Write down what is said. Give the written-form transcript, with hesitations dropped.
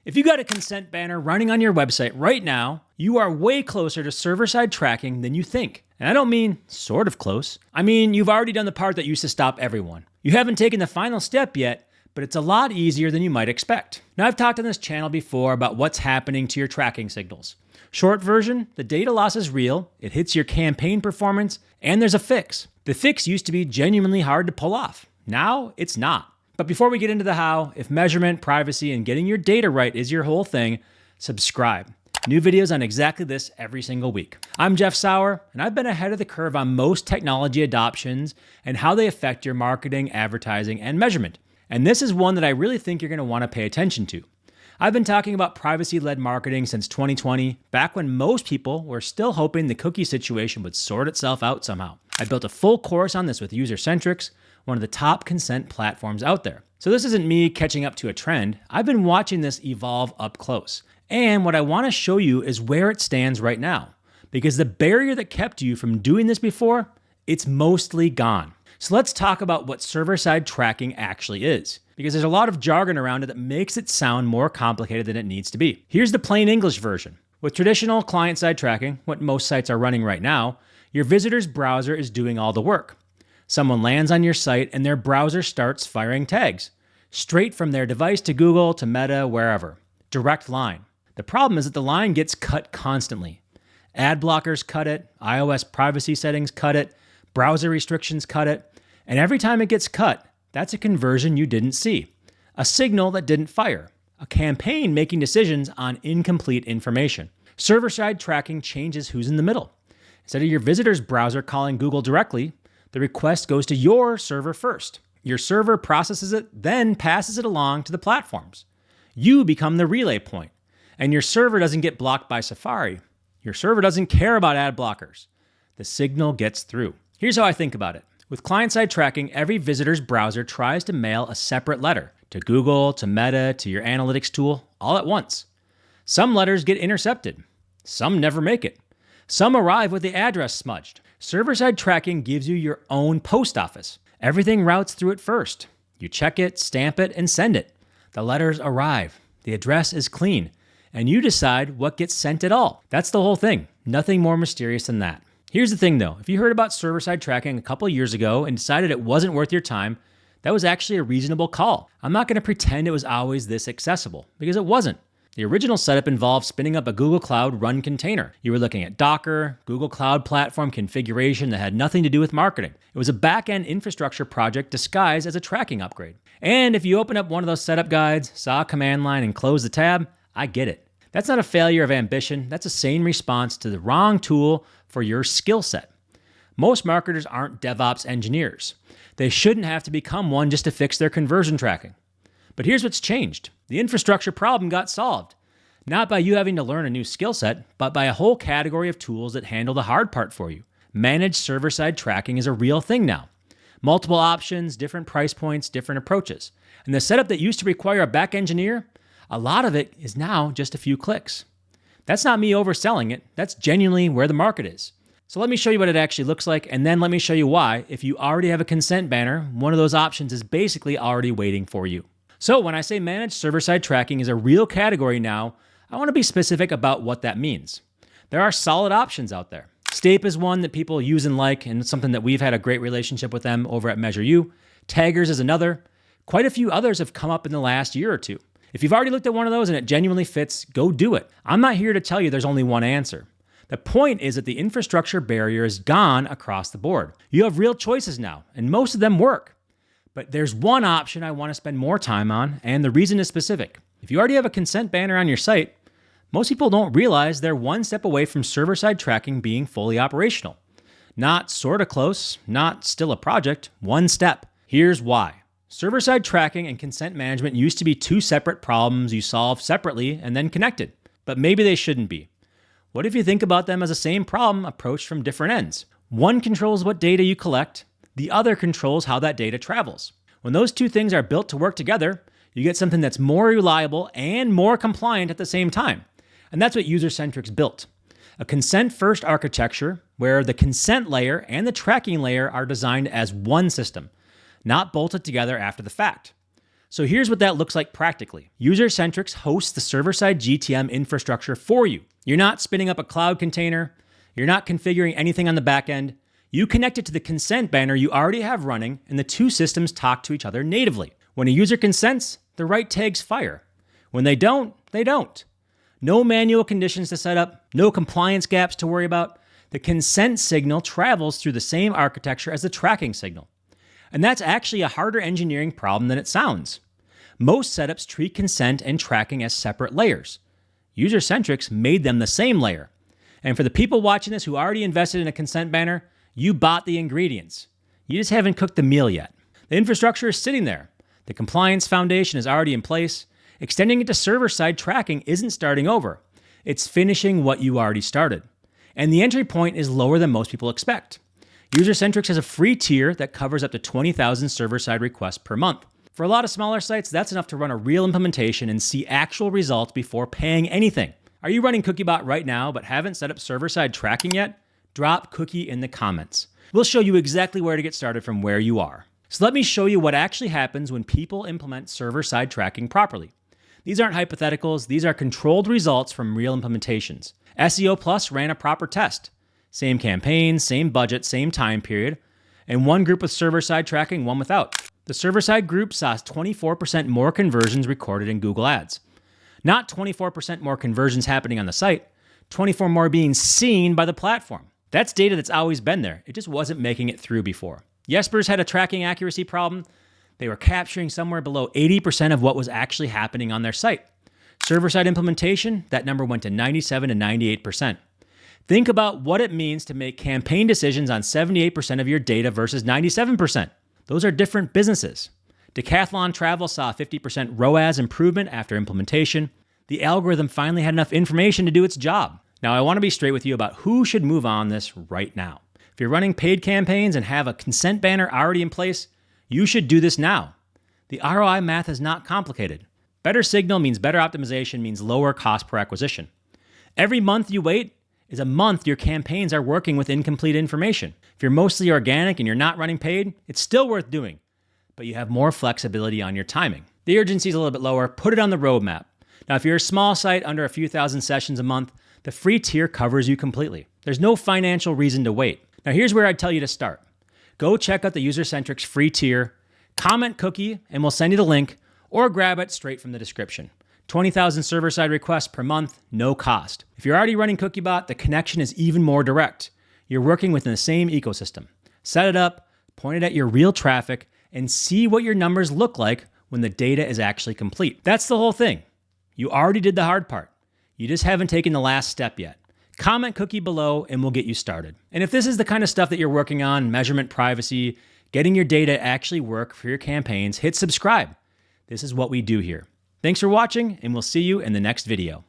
If you got a consent banner running on your website right now, you are way closer to server-side tracking than you think. And I don't mean sort of close. I mean, you've already done the part that used to stop everyone. You haven't taken the final step yet, but it's a lot easier than you might expect. Now, I've talked on this channel before about what's happening to your tracking signals. Short version, the data loss is real, it hits your campaign performance, and there's a fix. The fix used to be genuinely hard to pull off. Now, it's not. But before we get into the how, if measurement, privacy, and getting your data right is your whole thing, subscribe. New videos on exactly this every single week. I'm Jeff Sauer, and I've been ahead of the curve on most technology adoptions and how they affect your marketing, advertising, and measurement. And this is one that I really think you're going to want to pay attention to. I've been talking about privacy-led marketing since 2020, back when most people were still hoping the cookie situation would sort itself out somehow. I built a full course on this with Usercentrics, one of the top consent platforms out there. So this isn't me catching up to a trend. I've been watching this evolve up close. And what I want to show you is where it stands right now. Because the barrier that kept you from doing this before, it's mostly gone. So let's talk about what server-side tracking actually is. Because there's a lot of jargon around it that makes it sound more complicated than it needs to be. Here's the plain English version. With traditional client-side tracking, what most sites are running right now, your visitor's browser is doing all the work. Someone lands on your site and their browser starts firing tags. Straight from their device to Google, to Meta, wherever. Direct line. The problem is that the line gets cut constantly. Ad blockers cut it, iOS privacy settings cut it, browser restrictions cut it, and every time it gets cut, that's a conversion you didn't see. A signal that didn't fire. A campaign making decisions on incomplete information. Server-side tracking changes who's in the middle. Instead of your visitor's browser calling Google directly, the request goes to your server first. Your server processes it, then passes it along to the platforms. You become the relay point, and your server doesn't get blocked by Safari. Your server doesn't care about ad blockers. The signal gets through. Here's how I think about it. With client-side tracking, every visitor's browser tries to mail a separate letter to Google, to Meta, to your analytics tool, all at once. Some letters get intercepted. Some never make it. Some arrive with the address smudged. Server-side tracking gives you your own post office. Everything routes through it first. You check it, stamp it, and send it. The letters arrive. The address is clean. And you decide what gets sent at all. That's the whole thing. Nothing more mysterious than that. Here's the thing though. If you heard about server-side tracking a couple years ago and decided it wasn't worth your time, that was actually a reasonable call. I'm not going to pretend it was always this accessible, because it wasn't. The original setup involved spinning up a Google Cloud Run container. You were looking at Docker, Google Cloud Platform configuration that had nothing to do with marketing. It was a back-end infrastructure project disguised as a tracking upgrade. And if you open up one of those setup guides, saw a command line, and close the tab, I get it. That's not a failure of ambition. That's a sane response to the wrong tool for your skill set. Most marketers aren't DevOps engineers. They shouldn't have to become one just to fix their conversion tracking. But here's what's changed. The infrastructure problem got solved. Not by you having to learn a new skill set, but by a whole category of tools that handle the hard part for you. Managed server-side tracking is a real thing now. Multiple options, different price points, different approaches. And the setup that used to require a back engineer, a lot of it is now just a few clicks. That's not me overselling it. That's genuinely where the market is. So let me show you what it actually looks like, and then let me show you why, if you already have a consent banner, one of those options is basically already waiting for you. So when I say managed server-side tracking is a real category now, I want to be specific about what that means. There are solid options out there. Stape is one that people use and like, and it's something that we've had a great relationship with them over at MeasureU. Taggrs is another. Quite a few others have come up in the last year or two. If you've already looked at one of those and it genuinely fits, go do it. I'm not here to tell you there's only one answer. The point is that the infrastructure barrier is gone across the board. You have real choices now, and most of them work. But there's one option I want to spend more time on, and the reason is specific. If you already have a consent banner on your site, most people don't realize they're one step away from server-side tracking being fully operational. Not sort of close, not still a project, one step. Here's why. Server-side tracking and consent management used to be two separate problems you solve separately and then connected. But maybe they shouldn't be. What if you think about them as the same problem approached from different ends? One controls what data you collect, the other controls how that data travels. When those two things are built to work together, you get something that's more reliable and more compliant at the same time. And that's what Usercentrics built. A consent-first architecture where the consent layer and the tracking layer are designed as one system, not bolted together after the fact. So here's what that looks like practically. Usercentrics hosts the server-side GTM infrastructure for you. You're not spinning up a cloud container. You're not configuring anything on the back end. You connect it to the consent banner you already have running, and the two systems talk to each other natively. When a user consents, the right tags fire. When they don't, they don't. No manual conditions to set up, no compliance gaps to worry about. The consent signal travels through the same architecture as the tracking signal. And that's actually a harder engineering problem than it sounds. Most setups treat consent and tracking as separate layers. Usercentrics made them the same layer. And for the people watching this who already invested in a consent banner, you bought the ingredients. You just haven't cooked the meal yet. The infrastructure is sitting there. The compliance foundation is already in place. Extending it to server-side tracking isn't starting over. It's finishing what you already started. And the entry point is lower than most people expect. Usercentrics has a free tier that covers up to 20,000 server-side requests per month. For a lot of smaller sites, that's enough to run a real implementation and see actual results before paying anything. Are you running Cookiebot right now but haven't set up server-side tracking yet? Drop cookie in the comments. We'll show you exactly where to get started from where you are. So let me show you what actually happens when people implement server-side tracking properly. These aren't hypotheticals, these are controlled results from real implementations. SEO Plus ran a proper test. Same campaign, same budget, same time period, and one group with server-side tracking, one without. The server-side group saw 24% more conversions recorded in Google Ads. Not 24% more conversions happening on the site, 24 more being seen by the platform. That's data that's always been there. It just wasn't making it through before. Yespers had a tracking accuracy problem. They were capturing somewhere below 80% of what was actually happening on their site. Server-side implementation, that number went to 97 to 98%. Think about what it means to make campaign decisions on 78% of your data versus 97%. Those are different businesses. Decathlon Travel saw a 50% ROAS improvement after implementation. The algorithm finally had enough information to do its job. Now, I want to be straight with you about who should move on this right now. If you're running paid campaigns and have a consent banner already in place, you should do this now. The ROI math is not complicated. Better signal means better optimization, means lower cost per acquisition. Every month you wait is a month your campaigns are working with incomplete information. If you're mostly organic and you're not running paid, it's still worth doing, but you have more flexibility on your timing. The urgency is a little bit lower. Put it on the roadmap. Now, if you're a small site under a few thousand sessions a month, the free tier covers you completely. There's no financial reason to wait. Now, here's where I'd tell you to start. Go check out the Usercentrics free tier, comment cookie, and we'll send you the link, or grab it straight from the description. 20,000 server-side requests per month, no cost. If you're already running Cookiebot, the connection is even more direct. You're working within the same ecosystem. Set it up, point it at your real traffic, and see what your numbers look like when the data is actually complete. That's the whole thing. You already did the hard part. You just haven't taken the last step yet. Comment cookie below and we'll get you started. And if this is the kind of stuff that you're working on, measurement, privacy, getting your data to actually work for your campaigns, hit subscribe. This is what we do here. Thanks for watching, and we'll see you in the next video.